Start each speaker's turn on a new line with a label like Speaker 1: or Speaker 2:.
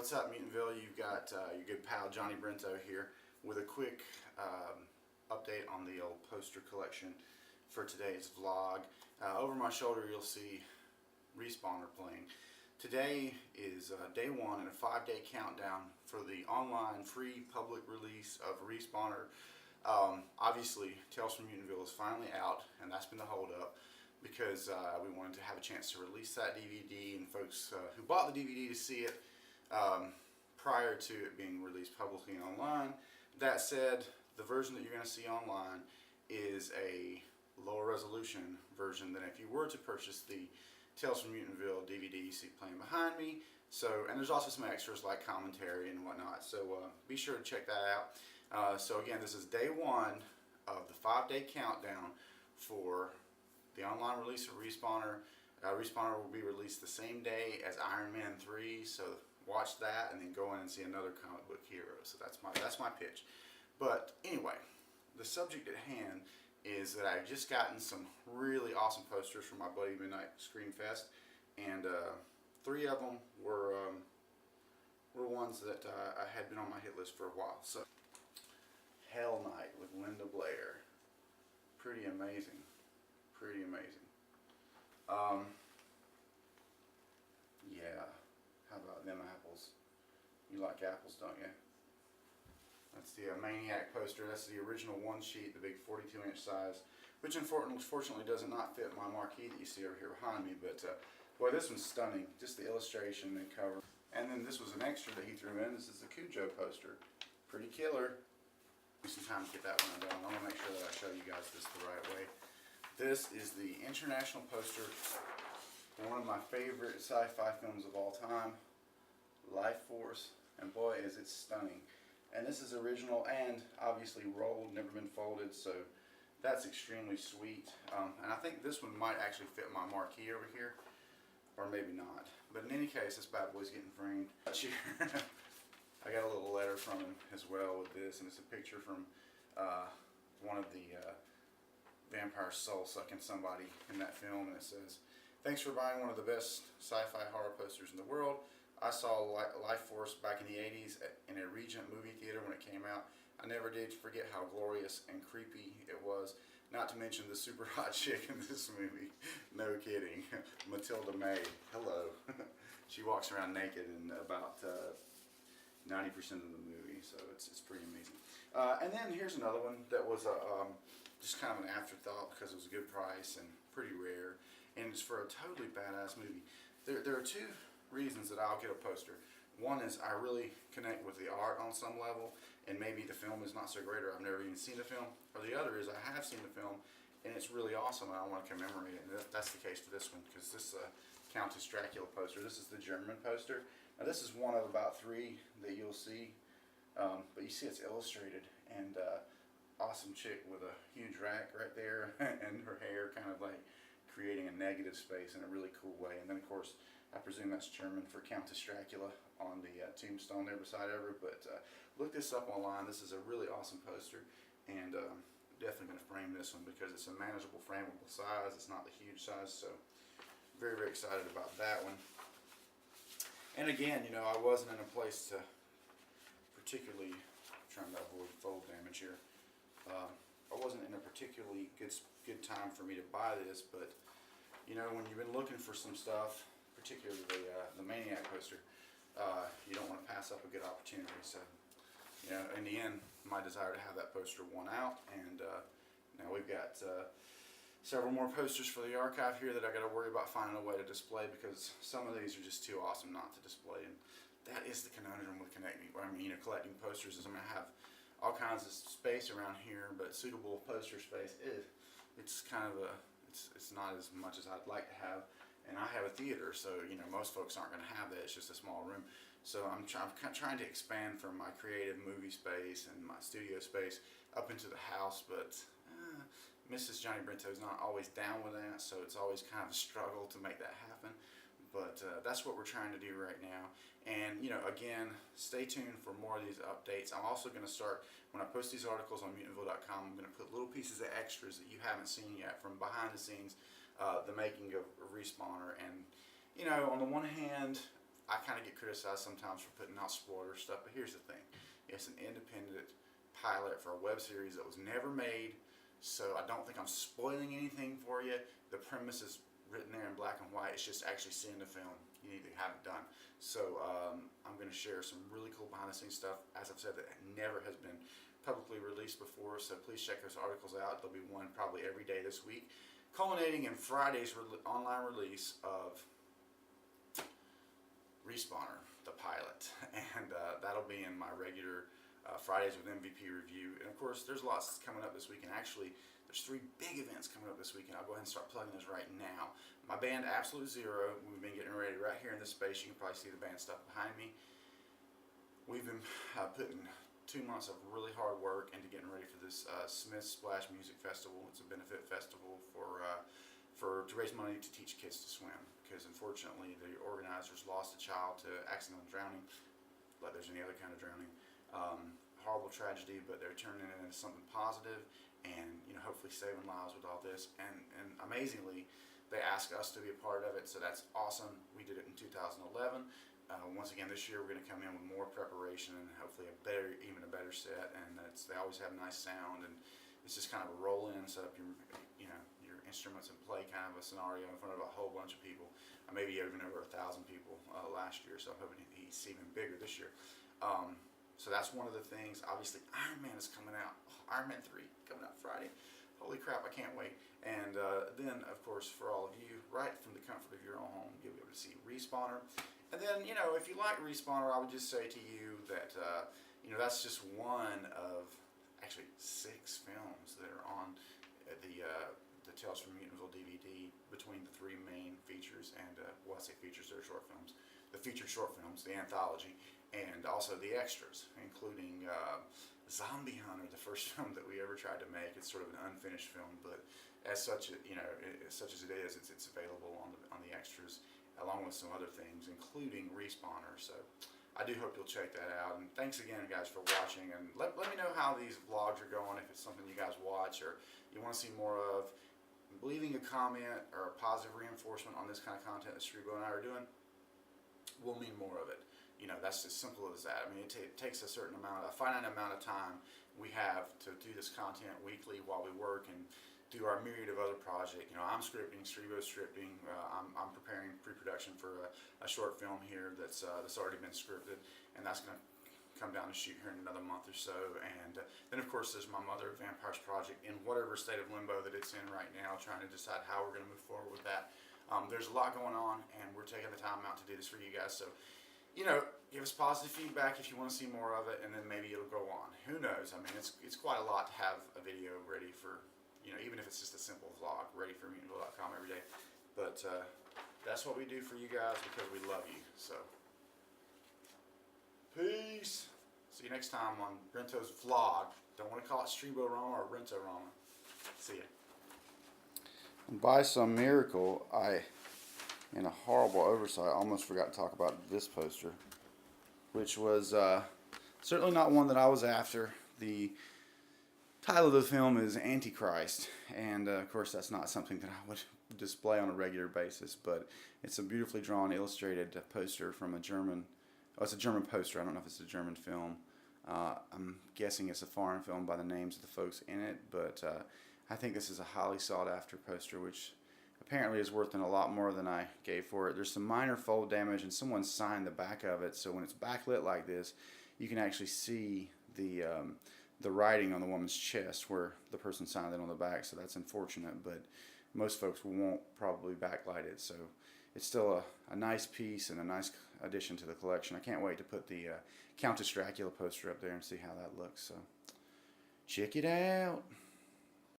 Speaker 1: what's up, Mutantville? You've got your good pal Johnny Brento here with a quick update on the old poster collection for today's vlog. Over my shoulder you'll see Respawner playing. Today is day one in a 5-day countdown for the online free public release of Respawner. Obviously, Tales from Mutantville is finally out, and that's been the hold up because we wanted to have a chance to release that DVD, and folks who bought the DVD to see it prior to it being released publicly and online. That said, the version that you're going to see online is a lower resolution version than if you were to purchase the Tales from Mutantville DVD you see playing behind me. So, and there's also some extras like commentary and whatnot, so be sure to check that out. So again, this is day one of the 5-day countdown for the online release of Respawner. Respawner will be released the same day as Iron Man 3, so watch that and then go in and see another comic book hero. So that's my pitch. But anyway, the subject at hand is that I've just gotten some really awesome posters from my buddy Midnight Screen Fest, and 3 of them were ones that I had been on my hit list for a while. So Hell Knight with Linda Blair, pretty amazing, pretty amazing. Yeah, how about them apples? You like apples, don't you? That's the Maniac poster. That's the original one sheet, the big 42-inch size, which unfortunately does not fit my marquee that you see over here behind me. But boy, this one's stunning. Just the illustration and cover. And then this was an extra that he threw in. This is the Cujo poster. Pretty killer. Give me some time to get that one done. I want to make sure that I show you guys this the right way. This is the international poster for one of my favorite sci-fi films of all time, Life Force. And boy, is it stunning. And this is original and obviously rolled, never been folded, so that's extremely sweet. And I think this one might actually fit my marquee over here, or maybe not. But in any case, this bad boy's getting framed. I got a little letter from him as well with this, and it's a picture from one of the vampire soul sucking somebody in that film, and it says, "Thanks for buying one of the best sci-fi horror posters in the world. I saw Life Force back in the 80s in a Regent movie theater when it came out. I never did forget how glorious and creepy it was. Not to mention the super hot chick in this movie. No kidding. Matilda May. Hello." She walks around naked in about 90% of the movie, so it's pretty amazing. And then here's another one that was just kind of an afterthought because it was a good price and pretty rare, and it's for a totally badass movie. There are 2 reasons that I'll get a poster. One is I really connect with the art on some level, and maybe the film is not so great, or I've never even seen the film. Or the other is I have seen the film and it's really awesome and I want to commemorate it. And that's the case for this one, because this Countess Dracula poster. This is the German poster. Now this is one of about 3 that you'll see, but you see it's illustrated, and awesome chick with a huge rack right there and her hair kind of like creating a negative space in a really cool way. And then of course, I presume that's German for Countess Dracula on the tombstone there beside her. But look this up online. This is a really awesome poster, and definitely going to frame this one because it's a manageable, frameable size. It's not the huge size, so very, very excited about that one. And again, you know, I wasn't in a place to particularly, trying to avoid fold damage here. I wasn't in a particularly good time for me to buy this, but you know, when you've been looking for some stuff, particularly the Maniac poster, you don't want to pass up a good opportunity. So, you know, in the end, my desire to have that poster won out, and now we've got several more posters for the archive here that I got to worry about finding a way to display, because some of these are just too awesome not to display. And that is the conundrum with collecting posters, is I'm going to have all kinds of space around here, but suitable poster space it's kind of it's not as much as I'd like to have. And I have a theater, so you know most folks aren't going to have that. It's just a small room. So I'm trying to expand from my creative movie space and my studio space up into the house, but Mrs. Johnny Brento is not always down with that, so it's always kind of a struggle to make that happen. But that's what we're trying to do right now. And you know, again, stay tuned for more of these updates. I'm also going to start, when I post these articles on mutantville.com, I'm going to put little pieces of extras that you haven't seen yet from behind the scenes, the making of Respawner. And you know, on the one hand, I kind of get criticized sometimes for putting out spoiler stuff, but here's the thing. It's an independent pilot for a web series that was never made, so I don't think I'm spoiling anything for you. The premise is written there in black and white. It's just actually seeing the film. You need to have it done. So I'm going to share some really cool behind the scenes stuff, as I've said, that never has been publicly released before, so please check those articles out. There'll be one probably every day this week, culminating in Friday's online release of Respawner, the pilot, and that'll be in my regular Fridays with MVP review. And of course, there's lots coming up this week, and actually there's 3 big events coming up this week, and I'll go ahead and start plugging those right now. My band Absolute Zero, we've been getting ready right here in this space. You can probably see the band stuff behind me. We've been putting 2 months of really hard work into getting ready for this Smith Splash Music Festival. It's a benefit festival to raise money to teach kids to swim, because unfortunately the organizers lost a child to accidental drowning, like there's any other kind of drowning. Horrible tragedy, but they're turning it into something positive, and hopefully saving lives with all this. And amazingly, they asked us to be a part of it, so that's awesome. We did it in 2011. Once again, this year we're going to come in with more preparation and hopefully even a better set. And they always have nice sound, and it's just kind of a roll in, set up your instruments and play kind of a scenario in front of a whole bunch of people. Maybe even over 1,000 people last year. So I'm hoping he's even bigger this year. So that's one of the things. Obviously, Iron Man is coming out. Iron Man 3 coming out Friday. Holy crap, I can't wait. And then, of course, for all of you, right from the comfort of your own home, you'll be able to see Respawner. And then, if you like Respawner, I would just say to you that, that's just one of actually 6 films that are on the Tales from Mutantville DVD between the 3 main features and, well, I say features, they're short films. The featured short films, the anthology, and also the extras, including Zombie Hunter, the first film that we ever tried to make. It's sort of an unfinished film, but as such, such as it is, it's available on the extras, along with some other things, including Respawner. So I do hope you'll check that out. And thanks again, guys, for watching. And let me know how these vlogs are going, if it's something you guys watch or you want to see more of. Leaving a comment or a positive reinforcement on this kind of content that Strebo and I are doing will mean more of it. That's as simple as that. I mean, it takes a finite amount of time we have to do this content weekly while we work and do our myriad of other projects. I'm scripting, Strebo's scripting. I'm preparing pre-production for a short film here that's already been scripted, and that's going to come down to shoot here in another month or so. And then, of course, there's my Mother of Vampires project in whatever state of limbo that it's in right now, trying to decide how we're going to move forward with that. There's a lot going on, and we're taking the time out to do this for you guys. So, give us positive feedback if you want to see more of it, and then maybe it'll go on. Who knows? I mean, it's quite a lot to have a video ready for, even if it's just a simple vlog, ready for mutantville.com every day. But that's what we do for you guys because we love you. So, peace. See you next time on Brento's vlog. Don't want to call it Strebo-Rama or Brento-Rama. See ya. By some miracle, in a horrible oversight, almost forgot to talk about this poster, which was certainly not one that I was after. The title of the film is Antichrist, and of course that's not something that I would display on a regular basis, but it's a beautifully drawn, illustrated poster from a German, it's a German poster, I don't know if it's a German film. I'm guessing it's a foreign film by the names of the folks in it, but I think this is a highly sought after poster, which apparently is worth a lot more than I gave for it. There's some minor fold damage, and someone signed the back of it, so when it's backlit like this, you can actually see the writing on the woman's chest where the person signed it on the back, so that's unfortunate, but most folks won't probably backlight it, so it's still a nice piece and a nice addition to the collection. I can't wait to put the Countess Dracula poster up there and see how that looks, so check it out.